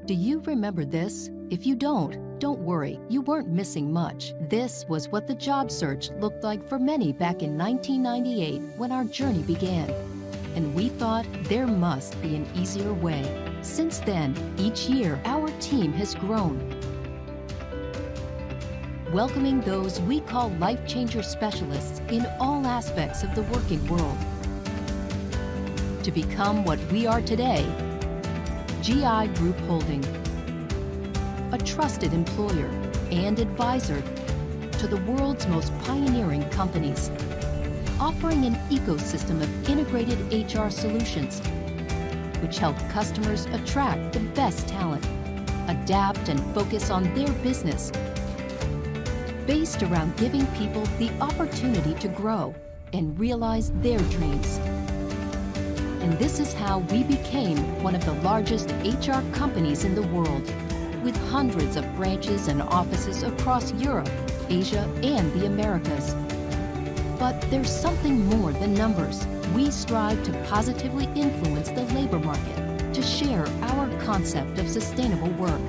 Do you remember this? If you don't worry, you weren't missing much. This was what the job search looked like for many back in 1998 when our journey began. And we thought there must be an easier way. Since then, each year, our team has grown, welcoming those we call life changer specialists in all aspects of the working world. To become what we are today, GI Group Holding, a trusted employer and advisor to the world's most pioneering companies, offering an ecosystem of integrated HR solutions, which help customers attract the best talent, adapt and focus on their business, based around giving people the opportunity to grow and realize their dreams. And this is how we became one of the largest HR companies in the world, with hundreds of branches and offices across Europe, Asia, and the Americas. But there's something more than numbers. We strive to positively influence the labor market, to share our concept of sustainable work,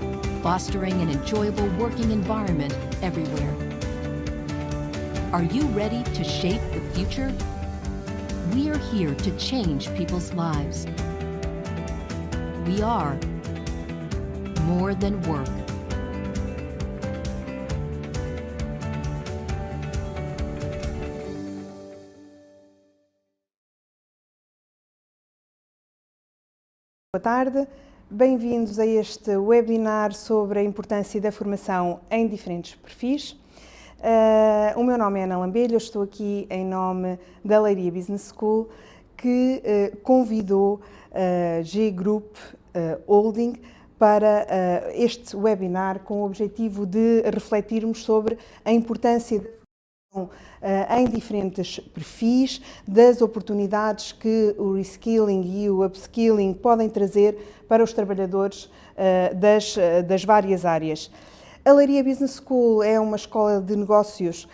fostering an enjoyable working environment everywhere. Are you ready to shape the future? We are here to change people's lives. We are more than work. Boa tarde, bem-vindos a este webinar sobre a importância da formação em diferentes perfis. O meu nome é Ana Lambelho, eu estou aqui em nome da Leiria Business School, que convidou a G Group Holding para este webinar com o objetivo de refletirmos sobre a importância da formação em diferentes perfis, das oportunidades que o reskilling e o upskilling podem trazer para os trabalhadores das várias áreas. A Leiria Business School é uma escola de negócios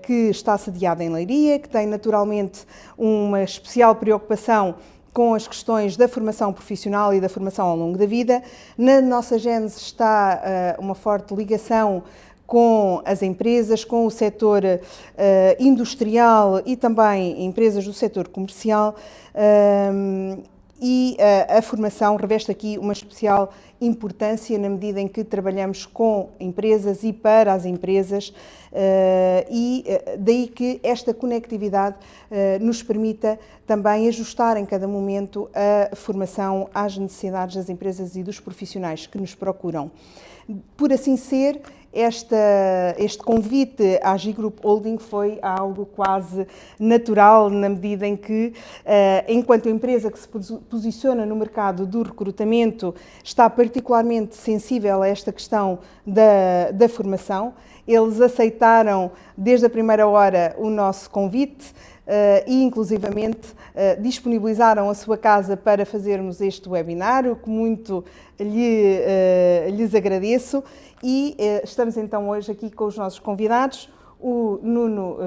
que está sediada em Leiria, que tem naturalmente uma especial preocupação com as questões da formação profissional e da formação ao longo da vida. Na nossa gênese está uma forte ligação com as empresas, com o setor industrial e também empresas do setor comercial. E a formação reveste aqui uma especial importância na medida em que trabalhamos com empresas e para as empresas, e daí que esta conectividade nos permita também ajustar em cada momento a formação às necessidades das empresas e dos profissionais que nos procuram. Por assim ser, este convite à G Group Holding foi algo quase natural, na medida em que, enquanto empresa que se posiciona no mercado do recrutamento, está particularmente sensível a esta questão da formação. Eles aceitaram desde a primeira hora o nosso convite e, inclusivamente, disponibilizaram a sua casa para fazermos este webinar, o que muito lhes agradeço. E estamos então hoje aqui com os nossos convidados, o Nuno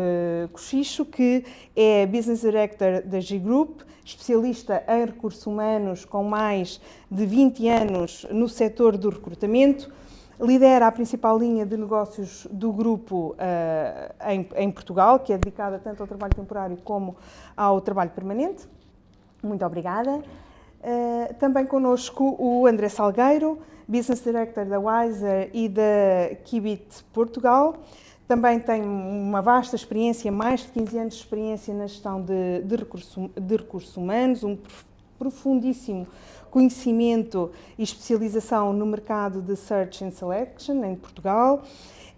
Cochicho, que é Business Director da G Group, especialista em recursos humanos com mais de 20 anos no setor do recrutamento, lidera a principal linha de negócios do grupo em Portugal, que é dedicada tanto ao trabalho temporário como ao trabalho permanente. Muito obrigada. Também connosco o André Salgueiro, Business Director da Wiser e da Kibit Portugal. Também tem uma vasta experiência, mais de 15 anos de experiência na gestão de recursos humanos, um profundíssimo conhecimento e especialização no mercado de Search and Selection em Portugal.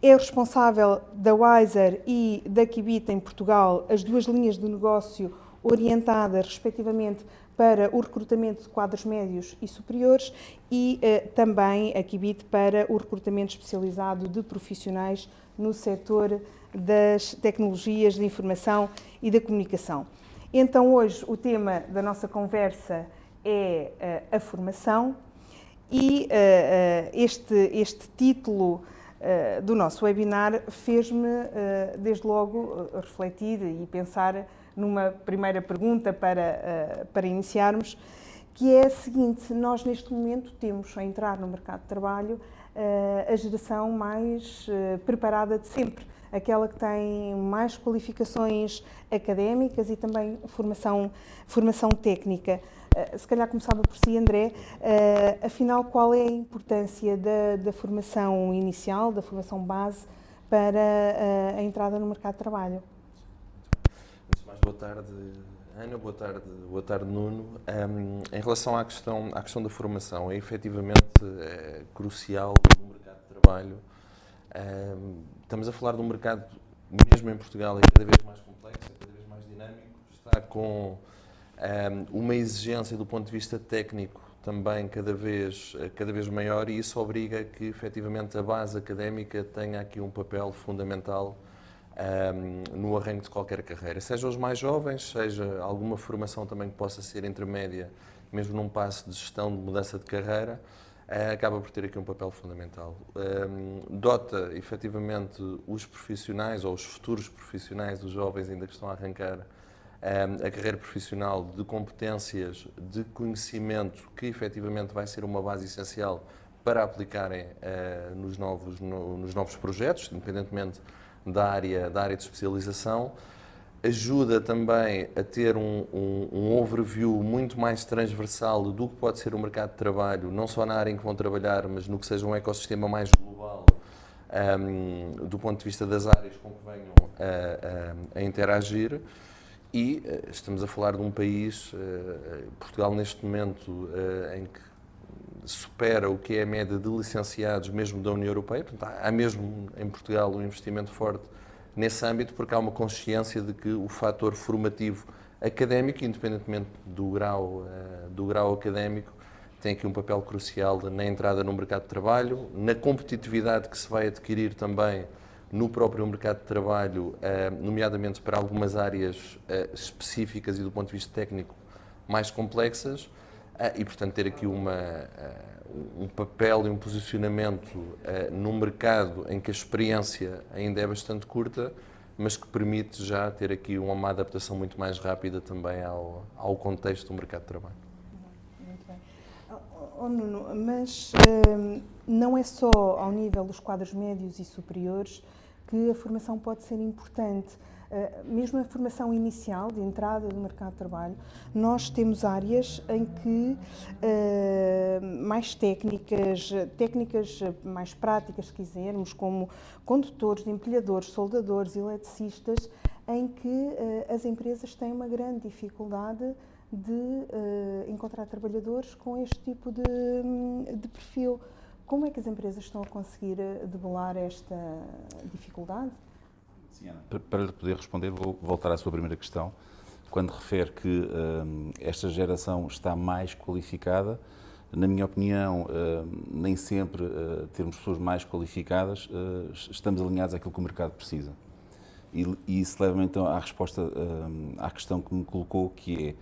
É responsável da Wiser e da Kibit em Portugal, as duas linhas de negócio orientadas, respectivamente, para o recrutamento de quadros médios e superiores e também a Kibit para o recrutamento especializado de profissionais no setor das tecnologias de informação e da comunicação. Então, hoje, o tema da nossa conversa é a formação e este título do nosso webinar fez-me, desde logo, refletir e pensar numa primeira pergunta para iniciarmos, que é a seguinte: nós neste momento temos a entrar no mercado de trabalho a geração mais preparada de sempre, aquela que tem mais qualificações académicas e também formação técnica. Se calhar começava por si, André, afinal, qual é a importância da formação inicial, da formação base, para a entrada no mercado de trabalho? Antes de mais, boa tarde, Ana, boa tarde, Nuno. Em relação à questão da formação, é efetivamente crucial no mercado de trabalho. Estamos a falar de um mercado, mesmo em Portugal, é cada vez mais complexo, é cada vez mais dinâmico, está com uma exigência do ponto de vista técnico também cada vez maior, e isso obriga a que efetivamente a base académica tenha aqui um papel fundamental no arranque de qualquer carreira, seja os mais jovens, seja alguma formação também que possa ser intermédia, mesmo num passo de gestão de mudança de carreira, acaba por ter aqui um papel fundamental. Dota efetivamente os profissionais ou os futuros profissionais, os jovens ainda que estão a arrancar a carreira profissional, de competências, de conhecimento que efetivamente vai ser uma base essencial para aplicarem nos novos projetos, independentemente da área de especialização. Ajuda também a ter um overview muito mais transversal do que pode ser o mercado de trabalho, não só na área em que vão trabalhar, mas no que seja um ecossistema mais global, do ponto de vista das áreas com que venham a interagir. E estamos a falar de um país, Portugal neste momento, em que supera o que é a média de licenciados mesmo da União Europeia. Portanto, há mesmo em Portugal um investimento forte nesse âmbito, porque há uma consciência de que o fator formativo académico, independentemente do grau académico, tem aqui um papel crucial na entrada no mercado de trabalho, na competitividade que se vai adquirir também no próprio mercado de trabalho, nomeadamente para algumas áreas específicas e do ponto de vista técnico mais complexas, e portanto ter aqui um papel e um posicionamento num mercado em que a experiência ainda é bastante curta, mas que permite já ter aqui uma adaptação muito mais rápida também ao contexto do mercado de trabalho. Muito bem. Oh, Nuno, mas não é só ao nível dos quadros médios e superiores que a formação pode ser importante. Mesmo a formação inicial de entrada no mercado de trabalho, nós temos áreas em que mais técnicas mais práticas, se quisermos, como condutores, empilhadores, soldadores, eletricistas, em que as empresas têm uma grande dificuldade de encontrar trabalhadores com este tipo de perfil. Como é que as empresas estão a conseguir debelar esta dificuldade? Sim, Ana. Para lhe poder responder, vou voltar à sua primeira questão. Quando refere que esta geração está mais qualificada, na minha opinião, nem sempre termos pessoas mais qualificadas, estamos alinhados àquilo que o mercado precisa. E isso leva-me então à resposta à questão que me colocou, que é,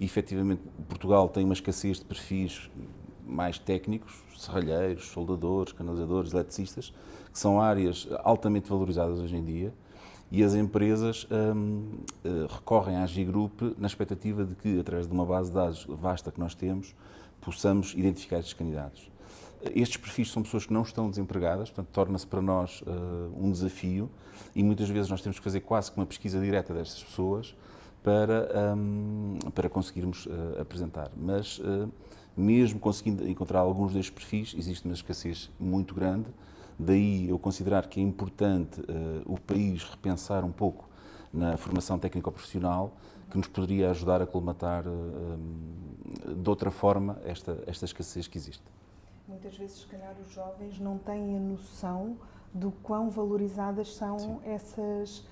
efetivamente, Portugal tem uma escassez de perfis mais técnicos, serralheiros, soldadores, canalizadores, eletricistas, que são áreas altamente valorizadas hoje em dia, e as empresas recorrem à AGI Group na expectativa de que, através de uma base de dados vasta que nós temos, possamos identificar estes candidatos. Estes perfis são pessoas que não estão desempregadas, portanto, torna-se para nós um desafio, e muitas vezes nós temos que fazer quase que uma pesquisa direta destas pessoas para conseguirmos apresentar. Mas, mesmo conseguindo encontrar alguns destes perfis, existe uma escassez muito grande. Daí eu considerar que é importante o país repensar um pouco na formação técnico-profissional, que nos poderia ajudar a colmatar de outra forma esta escassez que existe. Muitas vezes, se calhar, os jovens não têm a noção do quão valorizadas são essas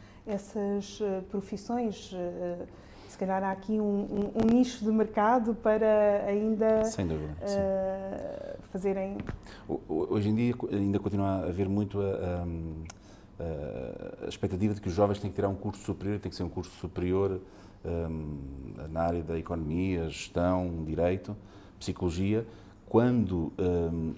profissões. Se calhar há aqui um nicho de mercado para ainda sem dúvida, fazerem... Hoje em dia ainda continua a haver muito a expectativa de que os jovens têm que tirar um curso superior, tem que ser um curso superior na área da economia, gestão, direito, psicologia, quando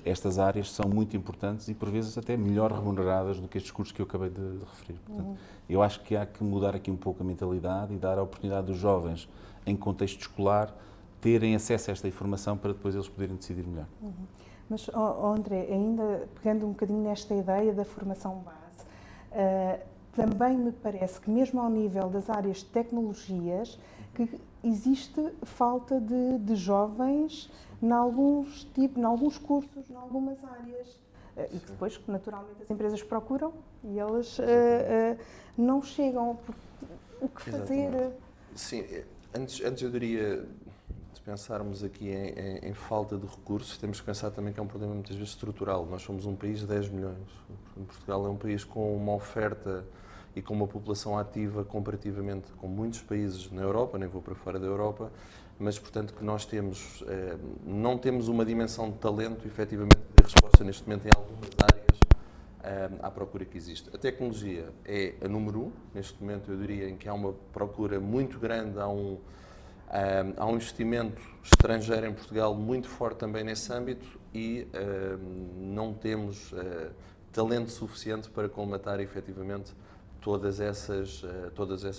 estas áreas são muito importantes e, por vezes, até melhor remuneradas do que estes cursos que eu acabei de referir. Portanto, eu acho que há que mudar aqui um pouco a mentalidade e dar a oportunidade dos jovens, em contexto escolar, terem acesso a esta informação para depois eles poderem decidir melhor. Mas, André, ainda pegando um bocadinho nesta ideia da formação base, também me parece que mesmo ao nível das áreas de tecnologias, que existe falta de jovens em alguns cursos, em algumas áreas. E que depois, naturalmente, as empresas procuram e elas não chegam. O que fazer? Exatamente. Sim, antes eu diria, de pensarmos aqui em falta de recursos, temos que pensar também que é um problema muitas vezes estrutural. Nós somos um país de 10 milhões. Portugal é um país com uma oferta e com uma população ativa comparativamente com muitos países na Europa, nem vou para fora da Europa, mas, portanto, que nós não temos uma dimensão de talento, efetivamente, de resposta neste momento em algumas áreas à procura que existe. A tecnologia é a número 1, neste momento eu diria em que há uma procura muito grande, há um investimento estrangeiro em Portugal muito forte também nesse âmbito e não temos talento suficiente para colmatar efetivamente todas essas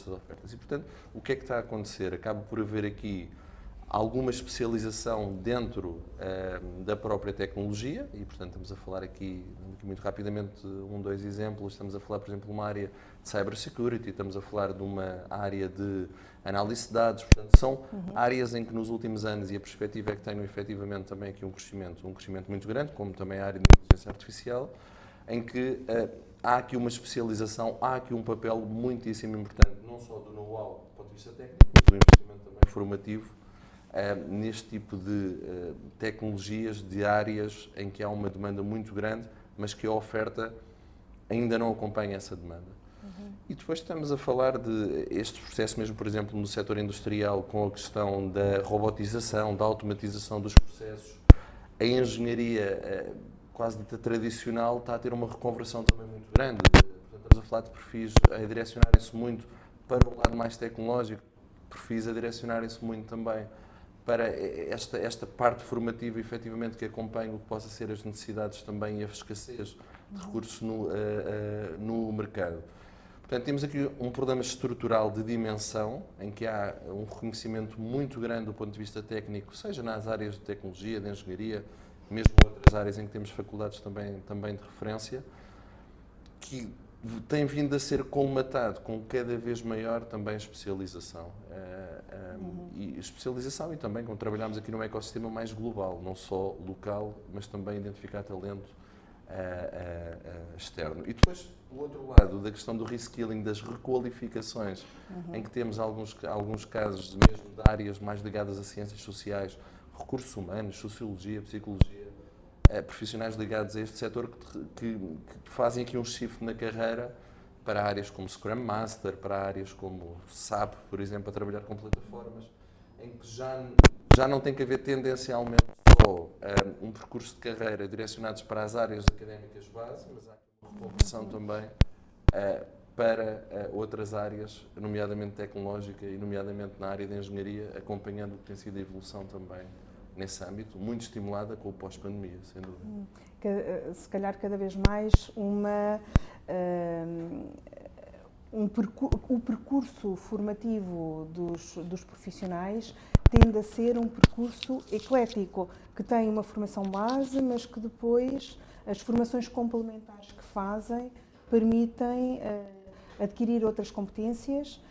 ofertas. E, portanto, o que é que está a acontecer? Acaba por haver aqui alguma especialização dentro da própria tecnologia e, portanto, estamos a falar aqui muito rapidamente dois exemplos. Estamos a falar, por exemplo, de uma área de cybersecurity, estamos a falar de uma área de análise de dados. Portanto, são áreas em que nos últimos anos, e a perspectiva é que tenham efetivamente também aqui um crescimento muito grande, como também a área de inteligência artificial, em que há aqui uma especialização, há aqui um papel muitíssimo importante, não só do know-how do ponto de vista técnico, mas do investimento também formativo, neste tipo de tecnologias, de áreas em que há uma demanda muito grande, mas que a oferta ainda não acompanha essa demanda. E depois estamos a falar de este processo mesmo, por exemplo, no setor industrial, com a questão da robotização, da automatização dos processos. A engenharia quase dita tradicional está a ter uma reconversão também muito grande. Portanto, estamos a falar de perfis a direcionarem-se muito para o lado mais tecnológico, perfis a direcionarem-se muito também para esta parte formativa, efetivamente, que acompanha o que possa ser as necessidades também e a escassez de recursos no mercado. Portanto, temos aqui um problema estrutural de dimensão, em que há um reconhecimento muito grande do ponto de vista técnico, seja nas áreas de tecnologia, de engenharia, mesmo outras áreas em que temos faculdades também de referência, que tem vindo a ser colmatado com cada vez maior também especialização. E especialização e também, como trabalhamos aqui num ecossistema mais global, não só local, mas também identificar talento externo. E depois, o outro lado da questão do reskilling, das requalificações, em que temos alguns casos mesmo de áreas mais ligadas a ciências sociais, recursos humanos, sociologia, psicologia, profissionais ligados a este setor que fazem aqui um shift na carreira para áreas como Scrum Master, para áreas como SAP, por exemplo, a trabalhar com plataformas, em que já não tem que haver tendencialmente só um percurso de carreira direcionados para as áreas académicas base, mas há uma reconversão também para outras áreas, nomeadamente tecnológica e nomeadamente na área de engenharia, acompanhando o que tem sido a evolução também nesse âmbito, muito estimulada com o pós-pandemia, sem dúvida. Se calhar cada vez mais o percurso formativo dos profissionais tende a ser um percurso eclético, que tem uma formação base, mas que depois as formações complementares que fazem permitem adquirir outras competências,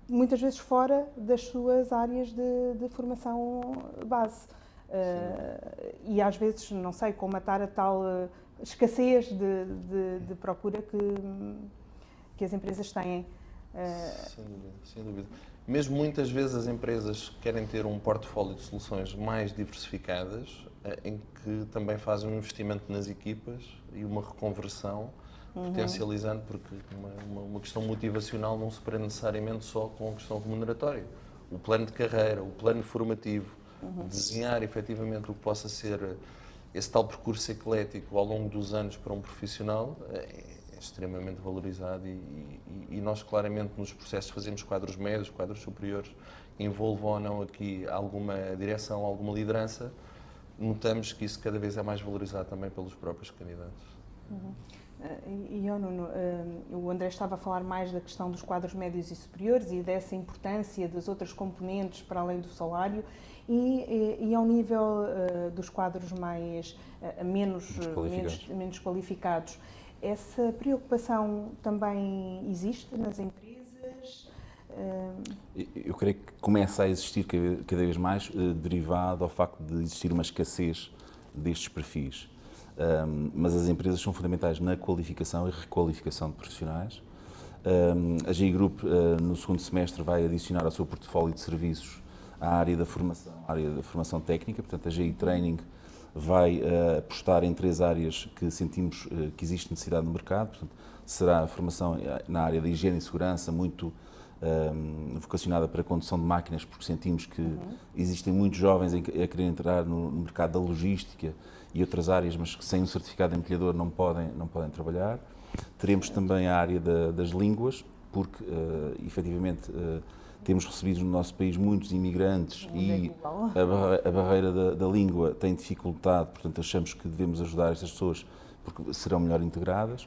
muitas vezes fora das suas áreas de formação base. E às vezes, não sei, colmatar a tal escassez de procura que as empresas têm. Sem dúvida. Mesmo muitas vezes as empresas querem ter um portfólio de soluções mais diversificadas, em que também fazem um investimento nas equipas e uma reconversão, potencializando, porque uma questão motivacional não se prende necessariamente só com a questão remuneratória. O plano de carreira, o plano formativo, desenhar efetivamente o que possa ser esse tal percurso eclético ao longo dos anos para um profissional é extremamente valorizado e nós claramente nos processos fazemos quadros médios, quadros superiores, envolvam ou não aqui alguma direção, alguma liderança, notamos que isso cada vez é mais valorizado também pelos próprios candidatos. Nuno, o André estava a falar mais da questão dos quadros médios e superiores e dessa importância das outras componentes para além do salário e ao nível dos quadros menos qualificados. Essa preocupação também existe nas empresas? Eu creio que começa a existir cada vez mais, derivado ao facto de existir uma escassez destes perfis. Mas as empresas são fundamentais na qualificação e requalificação de profissionais. A GI Group, no segundo semestre, vai adicionar ao seu portfólio de serviços a área da formação técnica, portanto, a GI Training vai apostar em 3 áreas que sentimos que existe necessidade no mercado. Portanto, será a formação na área da higiene e segurança, muito vocacionada para a condução de máquinas, porque sentimos que existem muitos jovens a querer entrar no mercado da logística e outras áreas, mas que sem um certificado de empilhador não podem trabalhar. Teremos também a área das línguas, porque efetivamente temos recebido no nosso país muitos imigrantes e a barreira da língua tem dificultado, portanto achamos que devemos ajudar estas pessoas porque serão melhor integradas.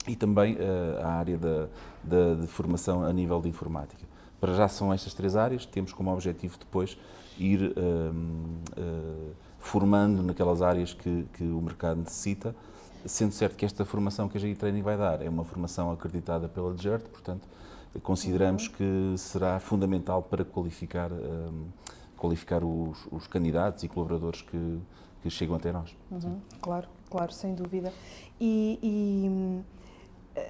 E também a área de formação a nível de informática. Para já são estas 3 áreas, temos como objetivo depois ir formando naquelas áreas que o mercado necessita, sendo certo que esta formação que a GI Training vai dar é uma formação acreditada pela DGERT, portanto consideramos que será fundamental para qualificar os candidatos e colaboradores que chegam até nós. Claro, sem dúvida.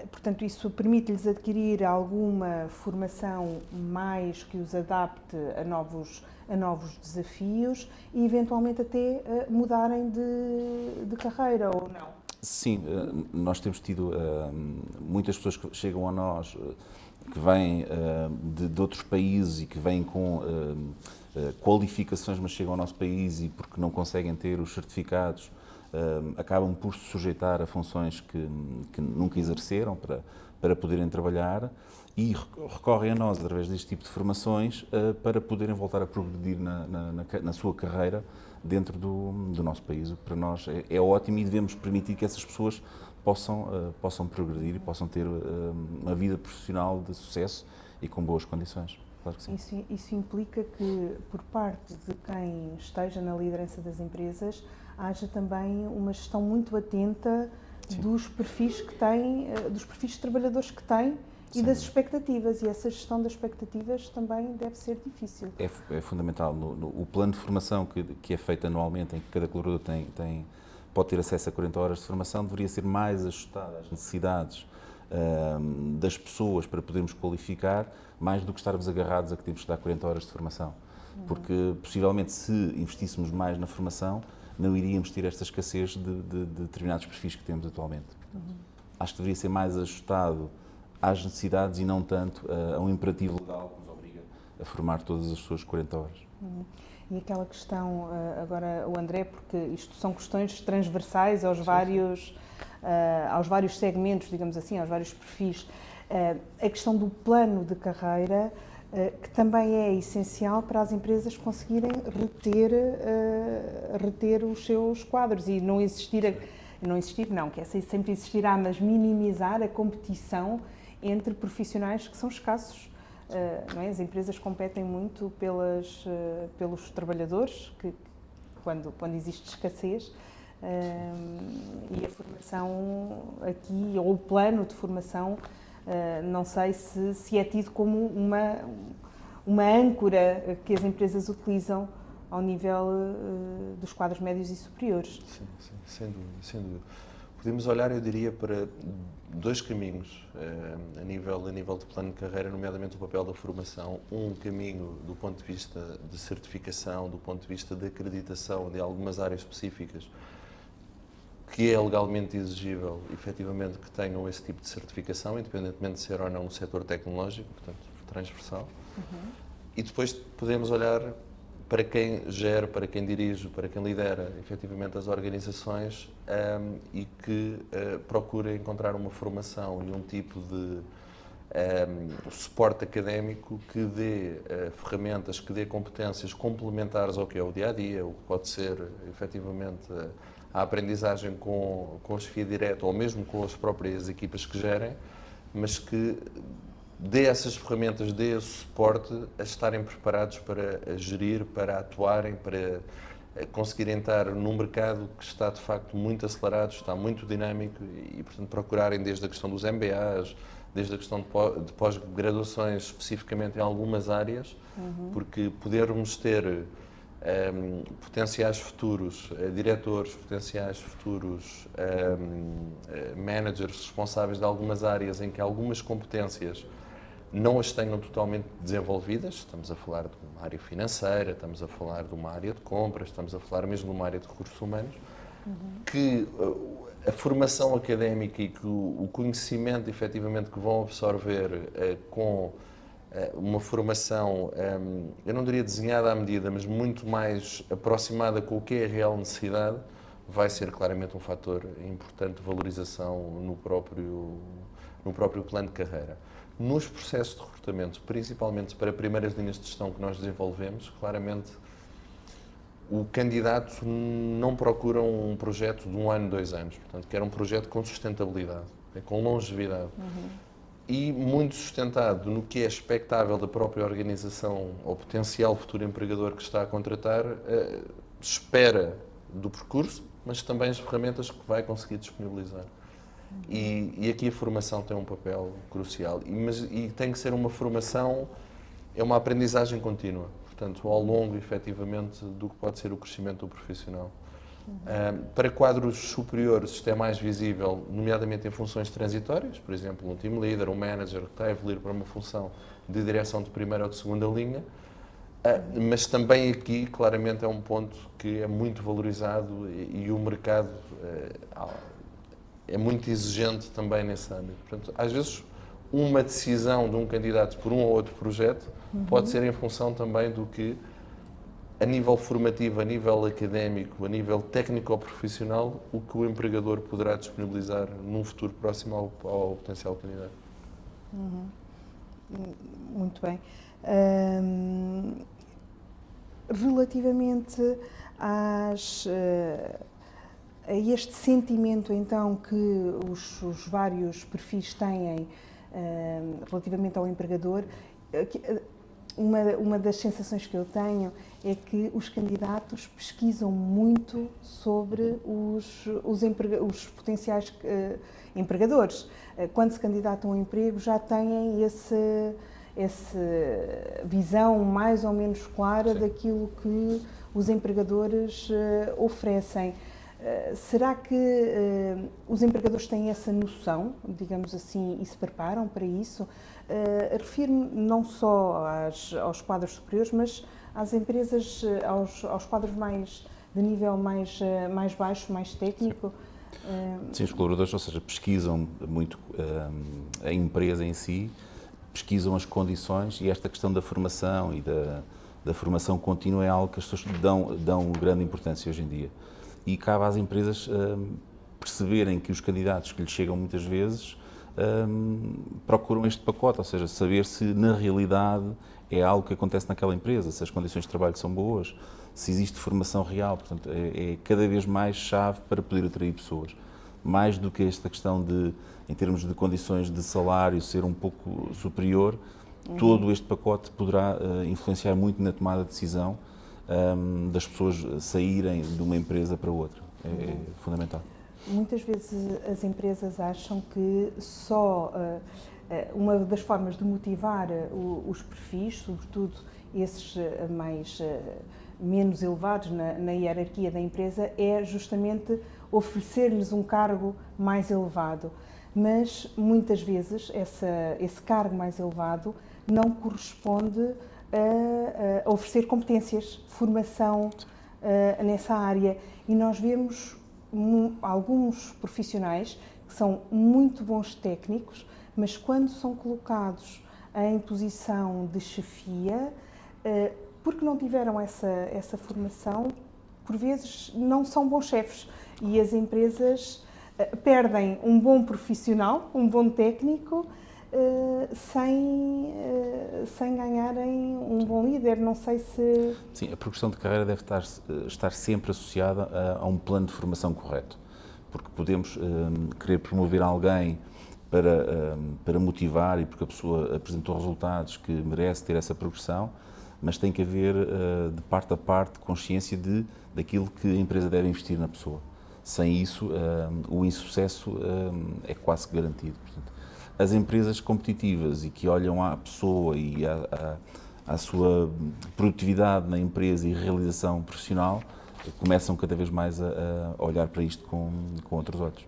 Portanto, isso permite-lhes adquirir alguma formação mais que os adapte a novos desafios e, eventualmente, até mudarem de carreira, ou não? Sim, nós temos tido muitas pessoas que chegam a nós, que vêm de outros países e que vêm com qualificações, mas chegam ao nosso país e porque não conseguem ter os certificados, acabam por se sujeitar a funções que nunca exerceram para poderem trabalhar e recorrem a nós, através deste tipo de formações, para poderem voltar a progredir na sua carreira dentro do nosso país, o que para nós é ótimo e devemos permitir que essas pessoas possam progredir e possam ter uma vida profissional de sucesso e com boas condições. Claro que sim. Isso implica que, por parte de quem esteja na liderança das empresas, haja também uma gestão muito atenta dos perfis que têm, dos perfis de trabalhadores que têm e das expectativas. E essa gestão das expectativas também deve ser difícil. É fundamental. O plano de formação que é feito anualmente, em que cada colaborador pode ter acesso a 40 horas de formação, deveria ser mais ajustado às necessidades das pessoas para podermos qualificar, mais do que estarmos agarrados a que temos que dar 40 horas de formação. Porque, possivelmente, se investíssemos mais na formação, não iríamos ter esta escassez de determinados perfis que temos atualmente. Portanto, acho que deveria ser mais ajustado às necessidades e não tanto a um imperativo legal que nos obriga a formar todas as pessoas 40 horas. E aquela questão, agora o André, porque isto são questões transversais aos vários segmentos, digamos assim, aos vários perfis, a questão do plano de carreira, que também é essencial para as empresas conseguirem reter os seus quadros e que sempre existirá, mas minimizar a competição entre profissionais que são escassos. Não é? As empresas competem muito pelos trabalhadores, quando existe escassez, e a formação aqui, ou o plano de formação, não sei se é tido como uma âncora que as empresas utilizam ao nível dos quadros médios e superiores. Sim, sem dúvida. Podemos olhar, eu diria, para 2 caminhos a nível de plano de carreira, nomeadamente o papel da formação. Um caminho do ponto de vista de certificação, do ponto de vista de acreditação de algumas áreas específicas, que é legalmente exigível, efetivamente, que tenham esse tipo de certificação, independentemente de ser ou não no setor tecnológico, portanto, transversal. E depois podemos olhar para quem gera, para quem dirige, para quem lidera, efetivamente, as organizações e que procura encontrar uma formação e um tipo o suporte académico que dê ferramentas, que dê competências complementares ao que é o dia-a-dia, o que pode ser, efetivamente, a aprendizagem com a chefia direta ou mesmo com as próprias equipas que gerem, mas que dê essas ferramentas, dê esse suporte a estarem preparados para gerir, para atuarem, para conseguirem estar num mercado que está, de facto, muito acelerado, está muito dinâmico e, portanto, procurarem desde a questão dos MBAs, desde a questão de pós-graduações, especificamente em algumas áreas, porque podermos ter potenciais futuros diretores, potenciais futuros managers responsáveis de algumas áreas em que algumas competências não as tenham totalmente desenvolvidas. Estamos a falar de uma área financeira, estamos a falar de uma área de compras, estamos a falar mesmo de uma área de recursos humanos, que a formação académica e que o conhecimento, efetivamente, que vão absorver com uma formação, eu não diria desenhada à medida, mas muito mais aproximada com o que é a real necessidade, vai ser claramente um fator importante de valorização no próprio plano de carreira. Nos processos de recrutamento, principalmente para primeiras linhas de gestão que nós desenvolvemos, claramente o candidato não procura um projeto de 1 ano, 2 anos, portanto, quer um projeto com sustentabilidade, com longevidade. E muito sustentado no que é expectável da própria organização ou potencial futuro empregador que está a contratar, espera do percurso, mas também as ferramentas que vai conseguir disponibilizar. E aqui a formação tem um papel crucial, e tem que ser uma formação, é uma aprendizagem contínua, portanto, ao longo, efetivamente, do que pode ser o crescimento do profissional. Para quadros superiores isto é mais visível, nomeadamente em funções transitórias, por exemplo, um team leader, um manager que está a evoluir para uma função de direção de primeira ou de segunda linha, mas também aqui, claramente, é um ponto que é muito valorizado e o mercado é muito exigente também nesse âmbito. Portanto, às vezes, uma decisão de um candidato por um ou outro projeto pode ser em função também do que, a nível formativo, a nível académico, a nível técnico-profissional, o que o empregador poderá disponibilizar num futuro próximo ao potencial candidato. Muito bem. Relativamente a este sentimento, então, que os vários perfis têm relativamente ao empregador, uma das sensações que eu tenho é que os candidatos pesquisam muito sobre os potenciais empregadores. Quando se candidatam a um emprego, já têm essa visão mais ou menos clara daquilo que os empregadores oferecem. Será que os empregadores têm essa noção, digamos assim, e se preparam para isso? Refiro-me não só aos quadros superiores, mas às empresas, aos quadros de nível mais baixo, mais técnico. Sim, os colaboradores, ou seja, pesquisam muito a empresa em si, pesquisam as condições, e esta questão da formação e da formação contínua é algo que as pessoas dão grande importância hoje em dia. E cabe às empresas perceberem que os candidatos que lhes chegam muitas vezes procuram este pacote, ou seja, saber se na realidade é algo que acontece naquela empresa, se as condições de trabalho são boas, se existe formação real. Portanto, é cada vez mais chave para poder atrair pessoas. Mais do que esta questão de, em termos de condições de salário, ser um pouco superior, todo este pacote poderá influenciar muito na tomada de decisão das pessoas saírem de uma empresa para outra. É fundamental. Muitas vezes as empresas acham que só uma das formas de motivar os perfis, sobretudo esses menos elevados na hierarquia da empresa, é justamente oferecer-lhes um cargo mais elevado. Mas muitas vezes esse cargo mais elevado não corresponde a oferecer competências, formação nessa área. E nós vemos alguns profissionais que são muito bons técnicos, mas quando são colocados em posição de chefia, porque não tiveram essa formação, por vezes não são bons chefes, e as empresas perdem um bom profissional, um bom técnico, sem ganharem um bom líder. Não sei se... Sim, a progressão de carreira deve estar sempre associada a um plano de formação correto, porque podemos querer promover alguém para motivar e porque a pessoa apresentou resultados que merece ter essa progressão, mas tem que haver, de parte a parte, consciência daquilo que a empresa deve investir na pessoa. Sem isso, o insucesso é quase garantido. Portanto, as empresas competitivas e que olham à pessoa e à sua produtividade na empresa e realização profissional começam cada vez mais a olhar para isto com outros olhos.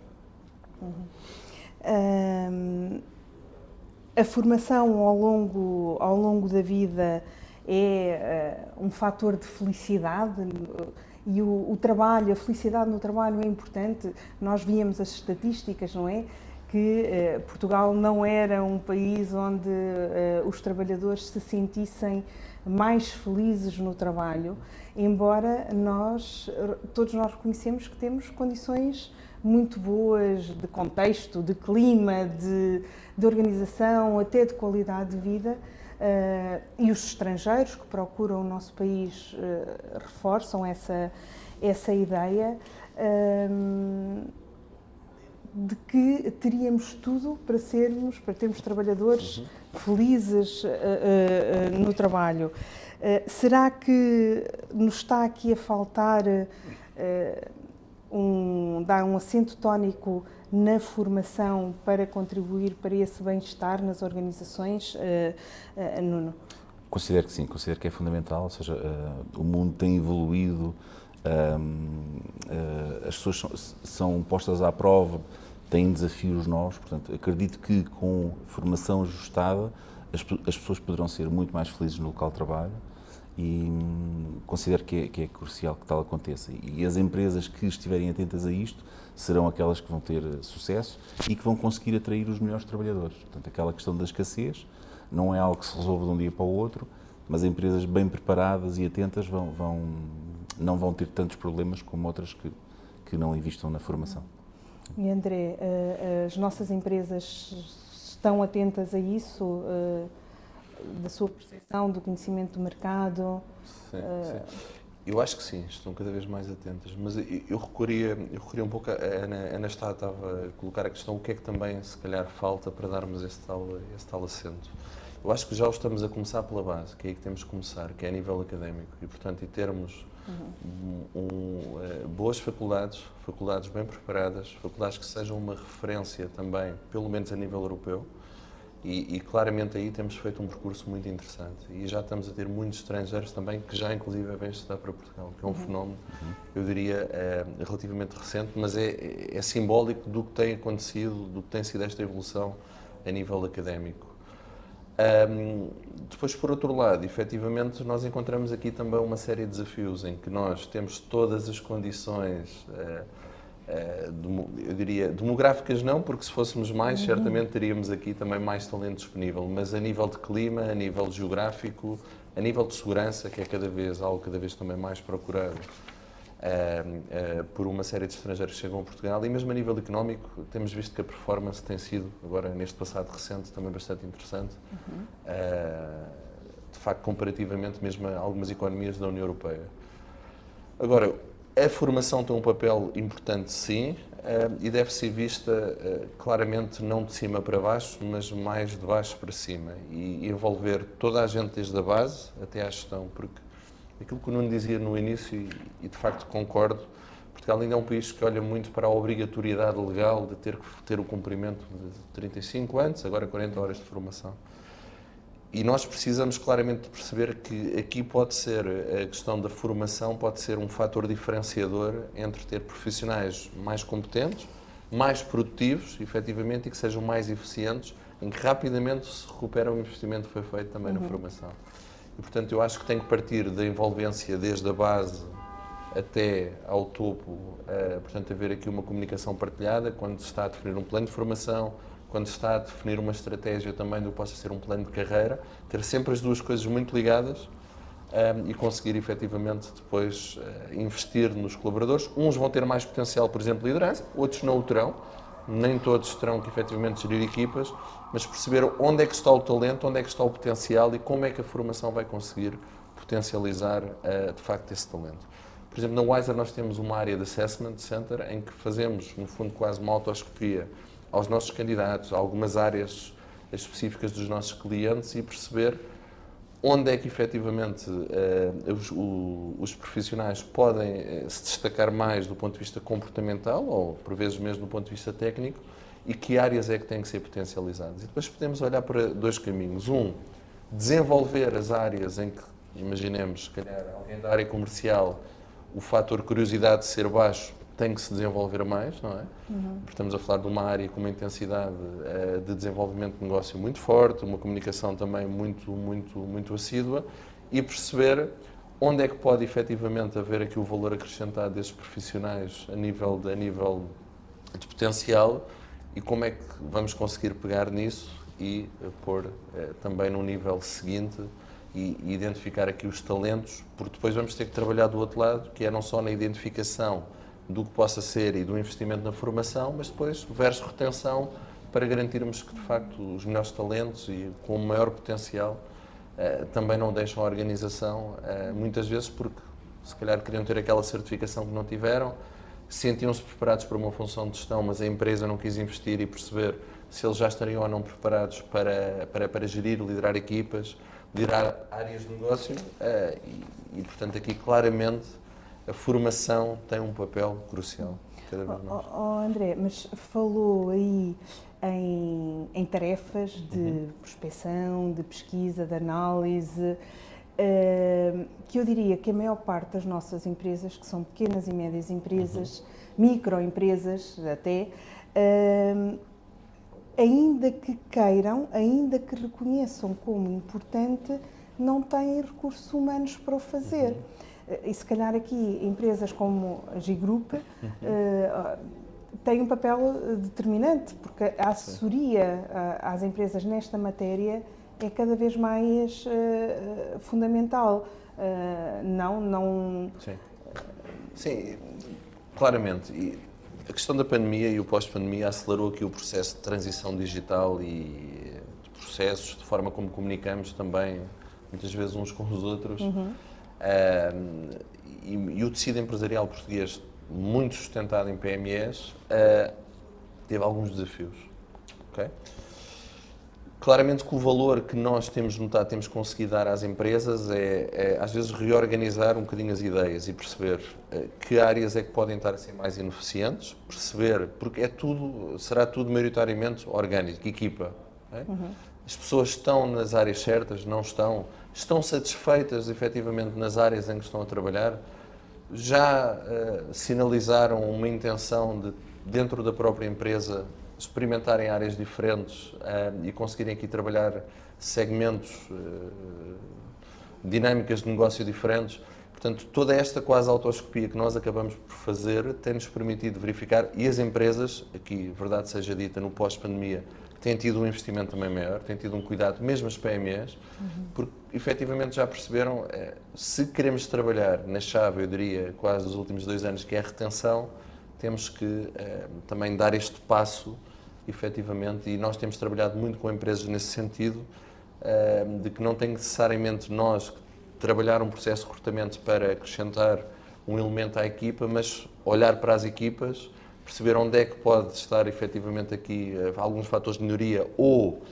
A formação ao longo da vida é um fator de felicidade e o trabalho, a felicidade no trabalho é importante. Nós víamos as estatísticas, não é? Que Portugal não era um país onde os trabalhadores se sentissem mais felizes no trabalho, embora todos nós reconhecemos que temos condições muito boas de contexto, de clima, de organização, até de qualidade de vida. E os estrangeiros que procuram o nosso país reforçam essa ideia de que teríamos tudo para termos trabalhadores felizes no trabalho. Será que nos está aqui a faltar dar um acento tónico na formação para contribuir para esse bem-estar nas organizações, Nuno? Considero que sim, considero que é fundamental, ou seja, o mundo tem evoluído, as pessoas são postas à prova, têm desafios novos, portanto, acredito que com formação ajustada as pessoas poderão ser muito mais felizes no local de trabalho e considero que é crucial que tal aconteça. E as empresas que estiverem atentas a isto serão aquelas que vão ter sucesso e que vão conseguir atrair os melhores trabalhadores. Portanto, aquela questão da escassez não é algo que se resolve de um dia para o outro, mas empresas bem preparadas e atentas não vão ter tantos problemas como outras que não investam na formação. E André, as nossas empresas estão atentas a isso, da sua percepção, do conhecimento do mercado? Sim. Eu acho que sim, estão cada vez mais atentas, mas eu recorria um pouco, a Ana estava a colocar a questão, o que é que também se calhar falta para darmos esse tal acento. Eu acho que já o estamos a começar pela base, que é aí que temos que começar, que é a nível académico, e portanto termos boas faculdades bem preparadas, faculdades que sejam uma referência também, pelo menos a nível europeu, e claramente aí temos feito um percurso muito interessante e já estamos a ter muitos estrangeiros também que já inclusive vêm estudar para Portugal, que é um fenómeno, eu diria, relativamente recente, mas é simbólico do que tem acontecido, do que tem sido esta evolução a nível académico. Depois, por outro lado, efetivamente, nós encontramos aqui também uma série de desafios em que nós temos todas as condições, eu diria, demográficas não, porque se fôssemos mais, certamente teríamos aqui também mais talento disponível, mas a nível de clima, a nível geográfico, a nível de segurança, que é algo cada vez também mais procurado por uma série de estrangeiros que chegam a Portugal, e mesmo a nível económico temos visto que a performance tem sido, agora neste passado recente, também bastante interessante, de facto comparativamente mesmo a algumas economias da União Europeia. Agora, a formação tem um papel importante sim, e deve ser vista claramente não de cima para baixo, mas mais de baixo para cima, e envolver toda a gente desde a base até à gestão, porque aquilo que o Nuno dizia no início, e de facto concordo, Portugal ainda é um país que olha muito para a obrigatoriedade legal de ter o cumprimento de 35 anos, agora 40 horas de formação. E nós precisamos claramente de perceber que aqui pode ser, a questão da formação pode ser um fator diferenciador entre ter profissionais mais competentes, mais produtivos, efetivamente, e que sejam mais eficientes, em que rapidamente se recupera o investimento que foi feito também na formação. E, portanto, eu acho que tem que partir da envolvência desde a base até ao topo, portanto, haver aqui uma comunicação partilhada quando se está a definir um plano de formação, quando se está a definir uma estratégia também do que possa ser um plano de carreira, ter sempre as duas coisas muito ligadas e conseguir efetivamente depois investir nos colaboradores. Uns vão ter mais potencial, por exemplo, de liderança, outros não o terão, nem todos terão que efetivamente gerir equipas, mas perceber onde é que está o talento, onde é que está o potencial e como é que a formação vai conseguir potencializar de facto esse talento. Por exemplo, na Wiser nós temos uma área de Assessment Center em que fazemos, no fundo, quase uma autoscopia aos nossos candidatos, a algumas áreas específicas dos nossos clientes e perceber onde é que efetivamente os profissionais podem se destacar mais do ponto de vista comportamental ou por vezes mesmo do ponto de vista técnico e que áreas é que têm que ser potencializadas. E depois podemos olhar para dois caminhos. Um, desenvolver as áreas em que, imaginemos, se calhar alguém da área comercial, o fator curiosidade de ser baixo tem que se desenvolver mais, não é? Porque estamos a falar de uma área com uma intensidade de desenvolvimento de negócio muito forte, uma comunicação também muito assídua e perceber onde é que pode efetivamente haver aqui o valor acrescentado desses profissionais a nível de potencial e como é que vamos conseguir pegar nisso e pôr também no nível seguinte e identificar aqui os talentos, porque depois vamos ter que trabalhar do outro lado, que é não só na identificação do que possa ser e do investimento na formação, mas depois versus retenção para garantirmos que, de facto, os melhores talentos e com o maior potencial também não deixam a organização, muitas vezes porque se calhar queriam ter aquela certificação que não tiveram, sentiam-se preparados para uma função de gestão, mas a empresa não quis investir e perceber se eles já estariam ou não preparados para gerir, liderar equipas, liderar áreas de negócio e, portanto, aqui claramente a formação tem um papel crucial, cada vez mais. André, mas falou aí em tarefas de prospecção, de pesquisa, de análise, que eu diria que a maior parte das nossas empresas, que são pequenas e médias empresas, microempresas até, ainda que queiram, ainda que reconheçam como importante, não têm recursos humanos para o fazer. E se calhar aqui empresas como a G-Group têm um papel determinante, porque a assessoria às empresas nesta matéria é cada vez mais fundamental. Sim, claramente. E a questão da pandemia e o pós-pandemia acelerou aqui o processo de transição digital e de processos, de forma como comunicamos também, muitas vezes uns com os outros. E o tecido empresarial português, muito sustentado em PMEs, teve alguns desafios. Okay? Claramente que o valor que nós temos notado, temos conseguido dar às empresas é às vezes reorganizar um bocadinho as ideias e perceber que áreas é que podem estar a ser mais ineficientes, perceber, porque será tudo maioritariamente orgânico, equipa. Okay? As pessoas estão nas áreas certas, não estão satisfeitas efetivamente nas áreas em que estão a trabalhar, já sinalizaram uma intenção de, dentro da própria empresa, experimentarem áreas diferentes e conseguirem aqui trabalhar segmentos, dinâmicas de negócio diferentes. Portanto, toda esta quase autoscopia que nós acabamos por fazer tem-nos permitido verificar, e as empresas, aqui, verdade seja dita, no pós-pandemia, têm tido um investimento também maior, têm tido um cuidado, mesmo as PMEs, porque efetivamente já perceberam, se queremos trabalhar na chave, eu diria, quase dos últimos 2 anos, que é a retenção, temos que também dar este passo, efetivamente, e nós temos trabalhado muito com empresas nesse sentido, de que não tem necessariamente nós que trabalhar um processo de recrutamento para acrescentar um elemento à equipa, mas olhar para as equipas, perceber onde é que pode estar efetivamente aqui alguns fatores de melhoria ou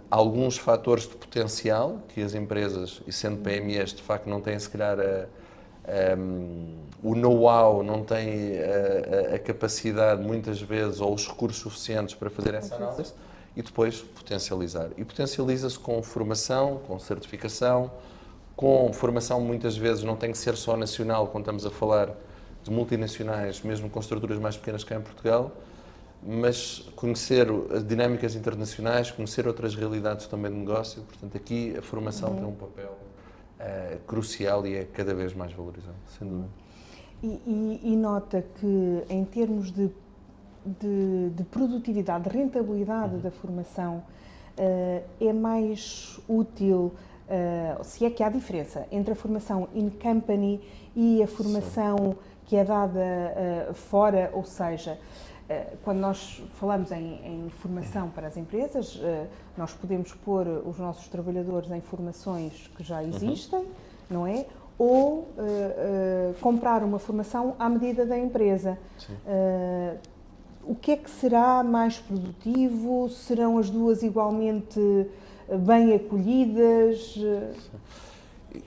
alguns fatores de potencial que as empresas, e sendo PMEs, de facto não têm se calhar o know-how, não têm a capacidade muitas vezes ou os recursos suficientes para fazer essa análise e depois potencializar. E potencializa-se com formação, com certificação, com formação muitas vezes não tem que ser só nacional, quando estamos a falar de multinacionais, mesmo com estruturas mais pequenas cá em Portugal, mas conhecer as dinâmicas internacionais, conhecer outras realidades também de negócio. Portanto, aqui a formação tem um papel crucial e é cada vez mais valorizado, sem dúvida. E nota que, em termos de produtividade, de rentabilidade da formação, é mais útil, se é que há diferença, entre a formação in-company e a formação que é dada fora, ou seja, Quando nós falamos em formação para as empresas, nós podemos pôr os nossos trabalhadores em formações que já existem, não é? Ou comprar uma formação à medida da empresa. O que é que será mais produtivo? Serão as duas igualmente bem acolhidas?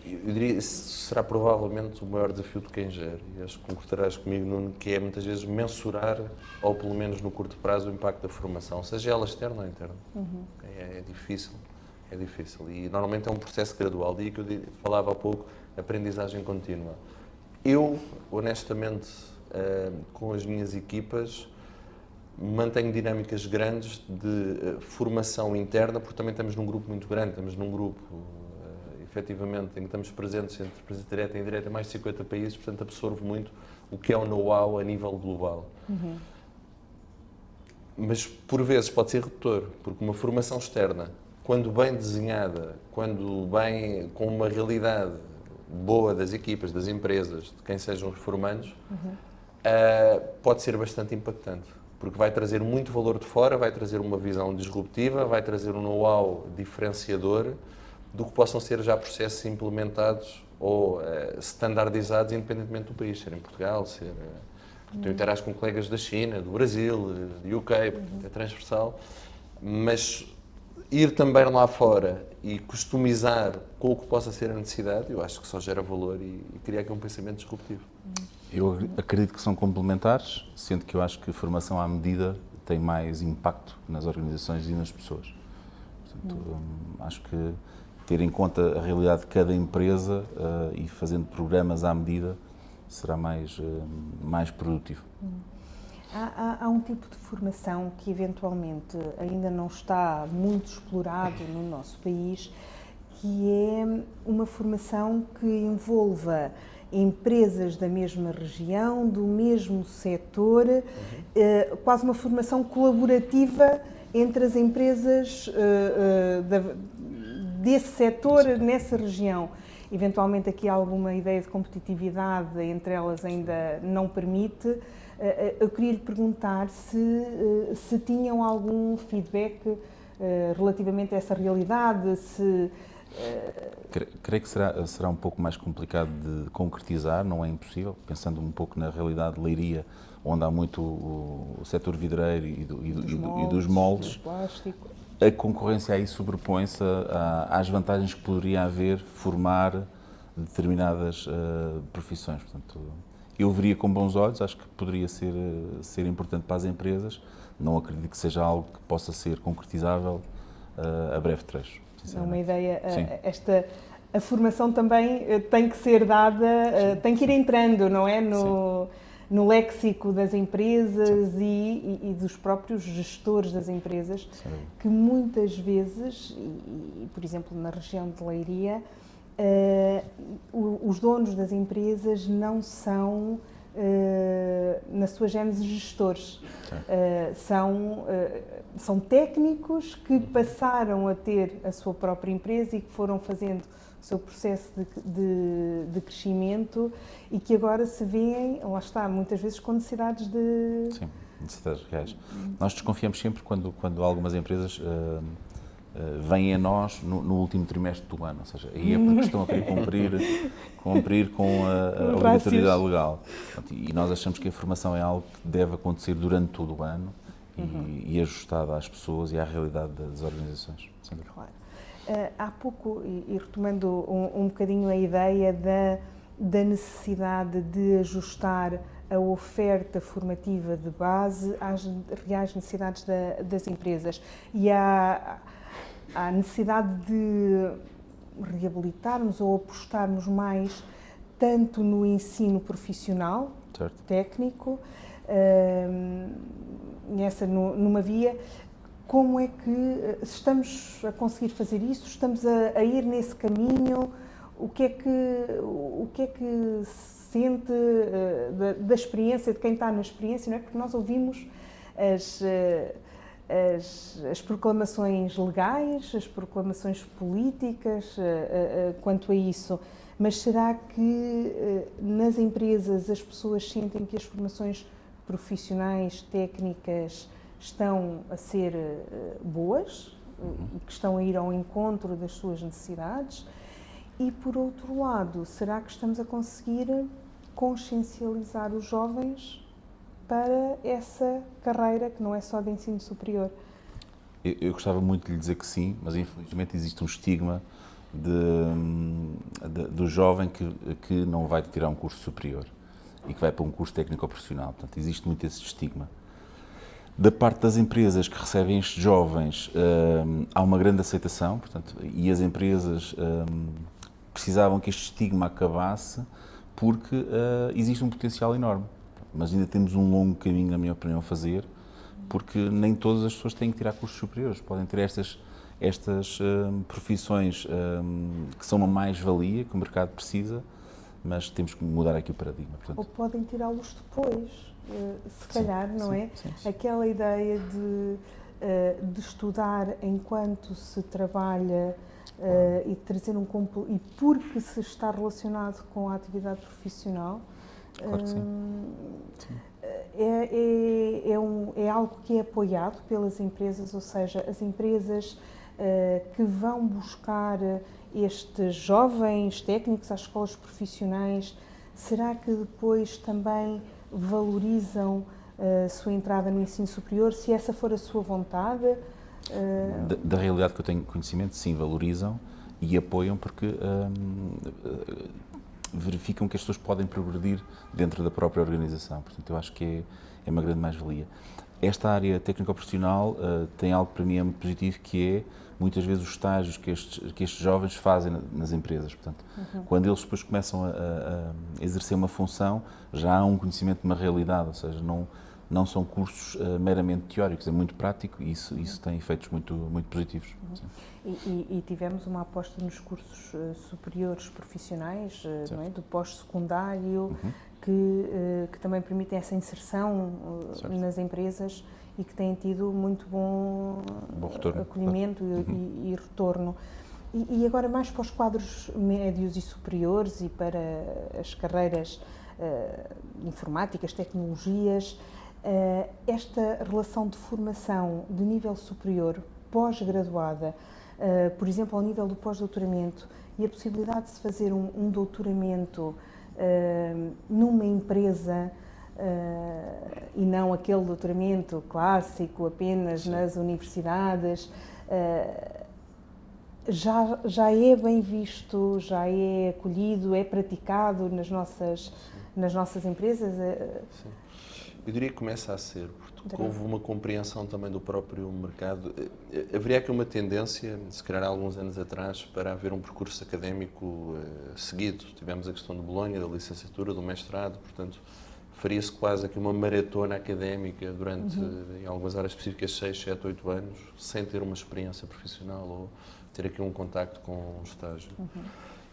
Eu diria que será provavelmente o maior desafio de quem gera, e acho que concordarás comigo, Nuno, que é muitas vezes mensurar, ou pelo menos no curto prazo, o impacto da formação, seja ela externa ou interna. É difícil, e normalmente é um processo gradual, daí que eu falava há pouco, aprendizagem contínua. Eu, honestamente, com as minhas equipas, mantenho dinâmicas grandes de formação interna, porque também estamos num grupo muito grande, estamos num grupo efetivamente, em que estamos presentes entre presença direta e indireta em mais de 50 países, portanto absorvo muito o que é o know-how a nível global. Mas por vezes pode ser redutor, porque uma formação externa, quando bem desenhada, quando bem com uma realidade boa das equipas, das empresas, de quem sejam os formandos, pode ser bastante impactante, porque vai trazer muito valor de fora, vai trazer uma visão disruptiva, vai trazer um know-how diferenciador do que possam ser já processos implementados ou standardizados independentemente do país, ser em Portugal, ser... Eu interajo com colegas da China, do Brasil, do UK, portanto é transversal, mas ir também lá fora e customizar com o que possa ser a necessidade, eu acho que só gera valor e cria aqui um pensamento disruptivo. Eu acredito que são complementares, sendo que eu acho que a formação à medida tem mais impacto nas organizações e nas pessoas. Portanto, acho que ter em conta a realidade de cada empresa e fazendo programas à medida será mais produtivo. Há um tipo de formação que eventualmente ainda não está muito explorado no nosso país, que é uma formação que envolva empresas da mesma região, do mesmo setor, quase uma formação colaborativa entre as empresas desse setor, nessa região. Eventualmente aqui alguma ideia de competitividade entre elas ainda não permite. Eu queria lhe perguntar se tinham algum feedback relativamente a essa realidade, Creio que será um pouco mais complicado de concretizar, não é impossível, pensando um pouco na realidade de Leiria, onde há muito o setor vidreiro e dos moldes. Do plástico. A concorrência aí sobrepõe-se às vantagens que poderia haver formar determinadas profissões. Portanto, eu veria com bons olhos, acho que poderia ser importante para as empresas, não acredito que seja algo que possa ser concretizável a breve trecho. É uma ideia, a formação também tem que ser dada, tem que ir entrando, não é? No léxico das empresas e dos próprios gestores das empresas, que muitas vezes, e por exemplo na região de Leiria, os donos das empresas não são, na sua gênese, gestores. São técnicos que passaram a ter a sua própria empresa e que foram fazendo o seu processo de crescimento e que agora se veem, lá está, muitas vezes com necessidades de... Sim, necessidades reais. Nós desconfiamos sempre quando algumas empresas vêm a nós no último trimestre do ano, ou seja, aí é porque estão a querer cumprir com a obrigatoriedade legal. E nós achamos que a formação é algo que deve acontecer durante todo o ano e ajustada às pessoas e à realidade das organizações. Claro. Há pouco, e retomando um bocadinho a ideia da necessidade de ajustar a oferta formativa de base às reais necessidades das empresas e à necessidade de reabilitarmos ou apostarmos mais tanto no ensino profissional, certo, técnico, numa via. Como é que estamos a conseguir fazer isso? Estamos a ir nesse caminho? O que é que sente da experiência, de quem está na experiência, não é? Porque nós ouvimos as proclamações legais, as proclamações políticas quanto a isso, mas será que nas empresas as pessoas sentem que as formações profissionais, técnicas estão a ser boas e que estão a ir ao encontro das suas necessidades? E, por outro lado, será que estamos a conseguir consciencializar os jovens para essa carreira que não é só de ensino superior? Eu gostava muito de lhe dizer que sim, mas infelizmente existe um estigma do jovem que não vai tirar um curso superior e que vai para um curso técnico-profissional. Portanto, existe muito esse estigma. Da parte das empresas que recebem estes jovens, há uma grande aceitação, portanto, e as empresas precisavam que este estigma acabasse porque existe um potencial enorme. Mas ainda temos um longo caminho, na minha opinião, a fazer, porque nem todas as pessoas têm que tirar cursos superiores. Podem ter estas profissões que são uma mais-valia, que o mercado precisa, mas temos que mudar aqui o paradigma. Portanto, ou podem tirá-los depois, se calhar, não é? Sim. Aquela ideia de estudar enquanto se trabalha e de trazer e porque se está relacionado com a atividade profissional. Claro que sim. É algo que é apoiado pelas empresas, ou seja, as empresas que vão buscar estes jovens técnicos às escolas profissionais, será que depois também valorizam a sua entrada no ensino superior, se essa for a sua vontade? Da realidade que eu tenho conhecimento, sim, valorizam e apoiam porque verificam que as pessoas podem progredir dentro da própria organização. Portanto, eu acho que é uma grande mais-valia. Esta área técnico-profissional tem algo para mim muito positivo, que é muitas vezes os estágios que estes jovens fazem nas empresas. Portanto, quando eles depois começam a exercer uma função, já há um conhecimento de uma realidade, ou seja, não são cursos meramente teóricos, é muito prático e isso tem efeitos muito positivos. E tivemos uma aposta nos cursos superiores profissionais, não é? Do pós-secundário, que também permitem essa inserção nas empresas e que têm tido muito bom retorno, acolhimento e retorno. E agora mais para os quadros médios e superiores e para as carreiras informáticas, tecnologias, esta relação de formação de nível superior, pós-graduada, por exemplo, ao nível do pós-doutoramento, e a possibilidade de se fazer um doutoramento numa empresa e não aquele doutoramento clássico apenas nas universidades, já é bem visto, já é acolhido, é praticado nas nossas empresas? Sim. Eu diria que começa a ser, porque houve uma compreensão também do próprio mercado. Haveria aqui uma tendência, se calhar há alguns anos atrás, para haver um percurso académico seguido. Tivemos a questão de Bolonha, da licenciatura, do mestrado, portanto, faria-se quase aqui uma maratona académica durante, em algumas áreas específicas, 6, 7, 8 anos, sem ter uma experiência profissional ou ter aqui um contacto com um estágio.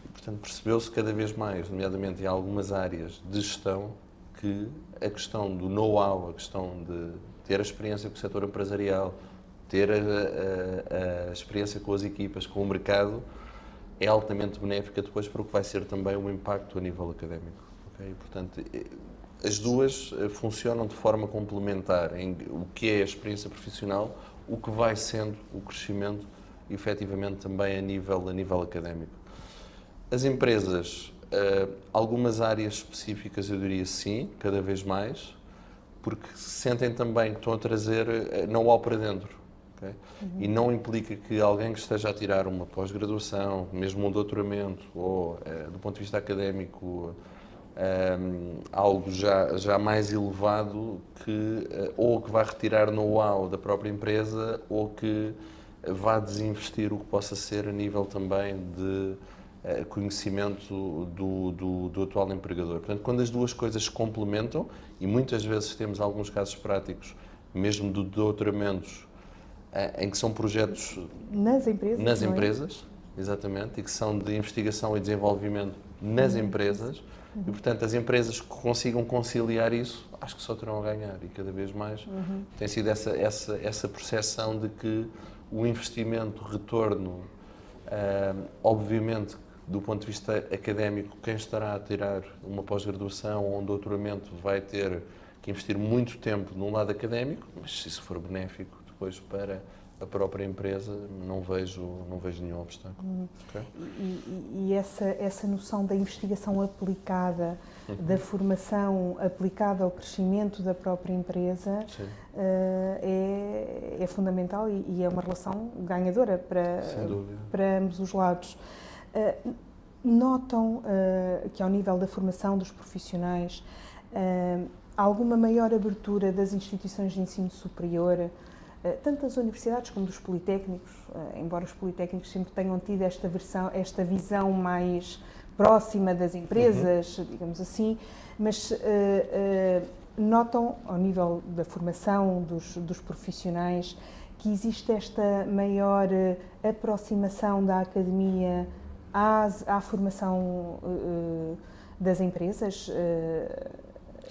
E, portanto, percebeu-se cada vez mais, nomeadamente em algumas áreas de gestão, que a questão do know-how, a questão de ter a experiência com o setor empresarial, ter a experiência com as equipas, com o mercado, é altamente benéfica depois para o que vai ser também o impacto a nível académico. Okay? E, portanto, as duas funcionam de forma complementar em o que é a experiência profissional, o que vai sendo o crescimento, efetivamente, também a nível académico. As empresas, algumas áreas específicas, eu diria sim, cada vez mais, porque sentem também que estão a trazer know-how para dentro. Okay? E não implica que alguém que esteja a tirar uma pós-graduação, mesmo um doutoramento, ou do ponto de vista académico, algo já mais elevado, ou que vai retirar know-how da própria empresa, ou que vá desinvestir o que possa ser a nível também de conhecimento do atual empregador. Portanto, quando as duas coisas se complementam, e muitas vezes temos alguns casos práticos, mesmo de doutoramentos, em que são projetos nas empresas, exatamente, e que são de investigação e desenvolvimento nas empresas, e portanto as empresas que consigam conciliar isso, acho que só terão a ganhar, e cada vez mais tem sido essa percepção de que o investimento, retorno, obviamente, do ponto de vista académico, quem estará a tirar uma pós-graduação ou um doutoramento vai ter que investir muito tempo num lado académico, mas se isso for benéfico depois para a própria empresa, não vejo nenhum obstáculo. Okay? E essa noção da investigação aplicada, da formação aplicada ao crescimento da própria empresa é fundamental e é uma relação ganhadora para ambos os lados. Notam que ao nível da formação dos profissionais há alguma maior abertura das instituições de ensino superior, tanto das universidades como dos politécnicos, embora os politécnicos sempre tenham tido esta visão mais próxima das empresas, digamos assim, mas notam, ao nível da formação dos profissionais, que existe esta maior aproximação da academia à formação das empresas,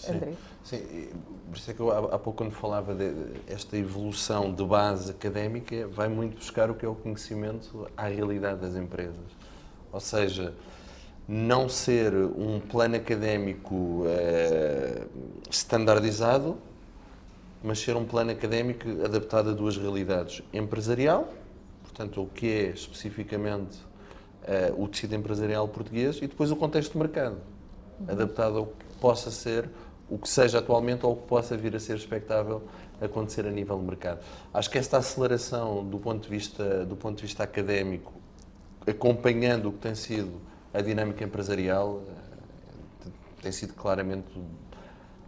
André? Sim, por isso é que eu há pouco, quando falava desta evolução de base académica, vai muito buscar o que é o conhecimento à realidade das empresas. Ou seja, não ser um plano académico standardizado, mas ser um plano académico adaptado a duas realidades. Empresarial, portanto, o que é especificamente o tecido empresarial português, e depois o contexto de mercado, adaptado ao que possa ser, o que seja atualmente ou o que possa vir a ser expectável acontecer a nível de mercado. Acho que esta aceleração do ponto de vista académico, acompanhando o que tem sido a dinâmica empresarial, tem sido claramente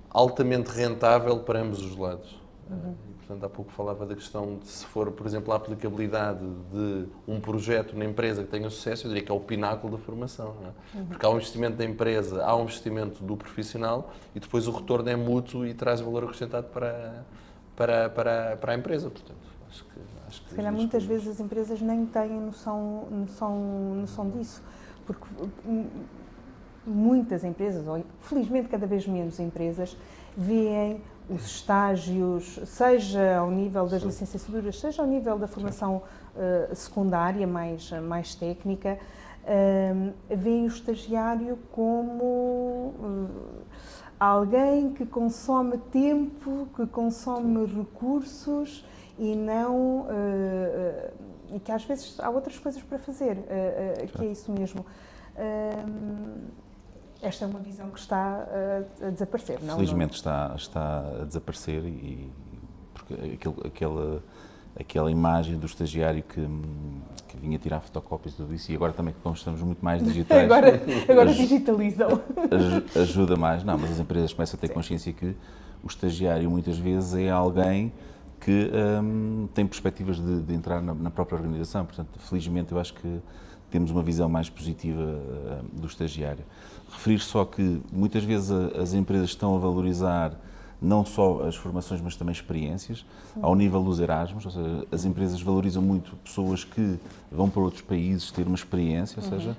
altamente rentável para ambos os lados. E, portanto, há pouco falava da questão de, se for, por exemplo, a aplicabilidade de um projeto na empresa que tenha sucesso, eu diria que é o pináculo da formação. Não é? Porque há um investimento da empresa, há um investimento do profissional e depois o retorno é mútuo e traz valor acrescentado para a empresa. Portanto, acho que se calhar muitas vezes as empresas nem têm noção disso, porque muitas empresas, ou felizmente cada vez menos empresas, veem os estágios, seja ao nível das licenciaturas, seja ao nível da formação secundária, mais técnica, veem o estagiário como alguém que consome tempo, que consome recursos e não... e que às vezes há outras coisas para fazer, que é isso mesmo. Esta é uma visão que está a desaparecer, não? Felizmente está a desaparecer, porque aquela imagem do estagiário que vinha tirar fotocópias e tudo isso, e agora também, como estamos muito mais digitais... agora digitalizam. Ajuda mais. Não, mas as empresas começam a ter consciência que o estagiário muitas vezes é alguém que tem perspectivas de entrar na própria organização. Portanto, felizmente eu acho que temos uma visão mais positiva do estagiário. Referir só que muitas vezes as empresas estão a valorizar não só as formações, mas também experiências, ao nível dos Erasmus, ou seja, as empresas valorizam muito pessoas que vão para outros países ter uma experiência, ou seja,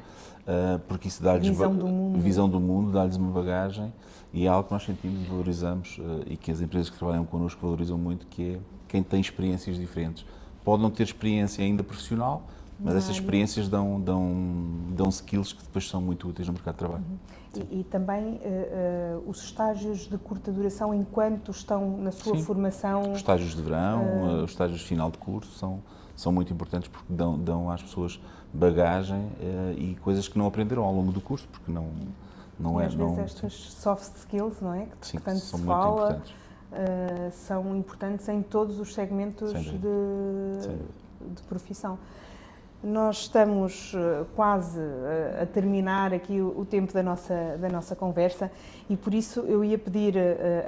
porque isso dá-lhes visão do mundo, dá-lhes uma bagagem, e é algo que nós sentimos e valorizamos, e que as empresas que trabalham connosco valorizam muito, que é quem tem experiências diferentes. Pode não ter experiência ainda profissional, mas essas experiências dão skills que depois são muito úteis no mercado de trabalho. E também os estágios de curta duração enquanto estão na sua formação... Os estágios de verão, os estágios de final de curso são muito importantes porque dão às pessoas bagagem e coisas que não aprenderam ao longo do curso, porque não é... Às vezes estas soft skills, não é? Sim, tanto são se muito fala, importantes. São importantes em todos os segmentos de profissão. Nós estamos quase a terminar aqui o tempo da nossa conversa e por isso eu ia pedir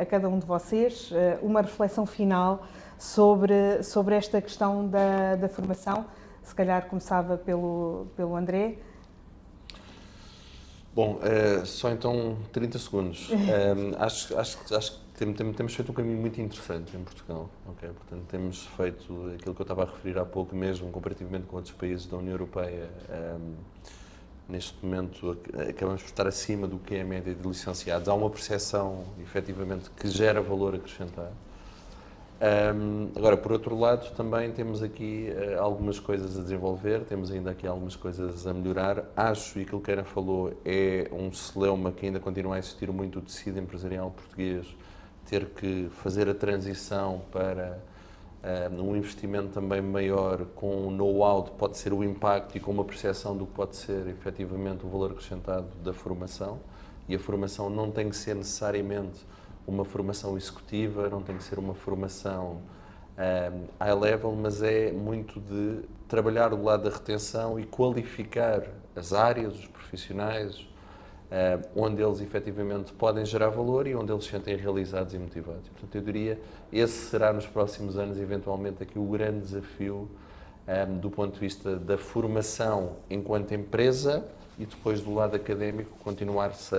a cada um de vocês uma reflexão final sobre esta questão da formação. Se calhar começava pelo André. Bom, só então 30 segundos. Acho que temos feito um caminho muito interessante em Portugal. Okay? Portanto, temos feito aquilo que eu estava a referir há pouco mesmo, comparativamente com outros países da União Europeia. Neste momento, acabamos por estar acima do que é a média de licenciados. Há uma percepção, efetivamente, que gera valor acrescentado. Agora, por outro lado, também temos aqui algumas coisas a desenvolver, temos ainda aqui algumas coisas a melhorar. Acho, e aquilo que a Ana falou, é um celeuma que ainda continua a existir muito o tecido empresarial português, ter que fazer a transição para um investimento também maior, com um know-how de pode ser o impacto e com uma percepção do que pode ser efetivamente o valor acrescentado da formação. E a formação não tem que ser necessariamente uma formação executiva, não tem que ser uma formação high level, mas é muito de trabalhar do lado da retenção e qualificar as áreas, os profissionais, onde eles efetivamente podem gerar valor e onde eles se sentem realizados e motivados. E, portanto, eu diria, esse será nos próximos anos, eventualmente, aqui o grande desafio do ponto de vista da formação enquanto empresa e depois do lado académico continuar-se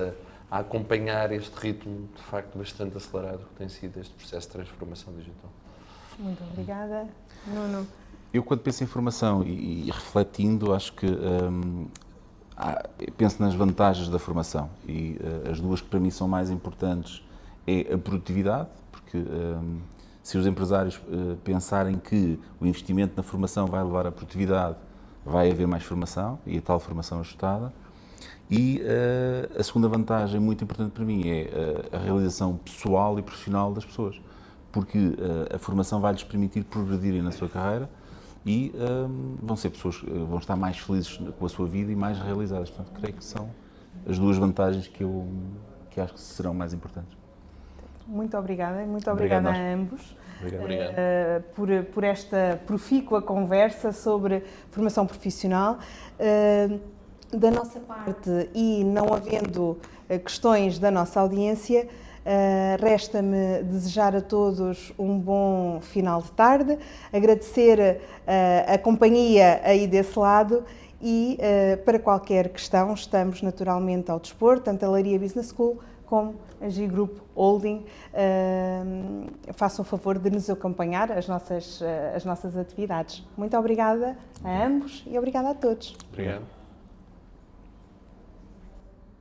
a acompanhar este ritmo, de facto, bastante acelerado que tem sido este processo de transformação digital. Muito obrigada. Nuno. Eu, quando penso em formação e refletindo, acho que penso nas vantagens da formação e as duas que para mim são mais importantes é a produtividade, porque se os empresários pensarem que o investimento na formação vai levar à produtividade, vai haver mais formação e a tal formação ajustada. E a segunda vantagem muito importante para mim é a realização pessoal e profissional das pessoas, porque a formação vai-lhes permitir progredirem na sua carreira e vão ser pessoas que vão estar mais felizes com a sua vida e mais realizadas. Portanto, creio que são as duas vantagens que acho que serão mais importantes. Muito obrigada a ambos. Por esta profícua conversa sobre formação profissional. Da nossa parte, e não havendo questões da nossa audiência, resta-me desejar a todos um bom final de tarde, agradecer a companhia aí desse lado e para qualquer questão estamos naturalmente ao dispor, tanto a Leiria Business School como a G Group Holding. Façam o favor de nos acompanhar as nossas atividades. Muito obrigada a ambos e obrigada a todos. Obrigado.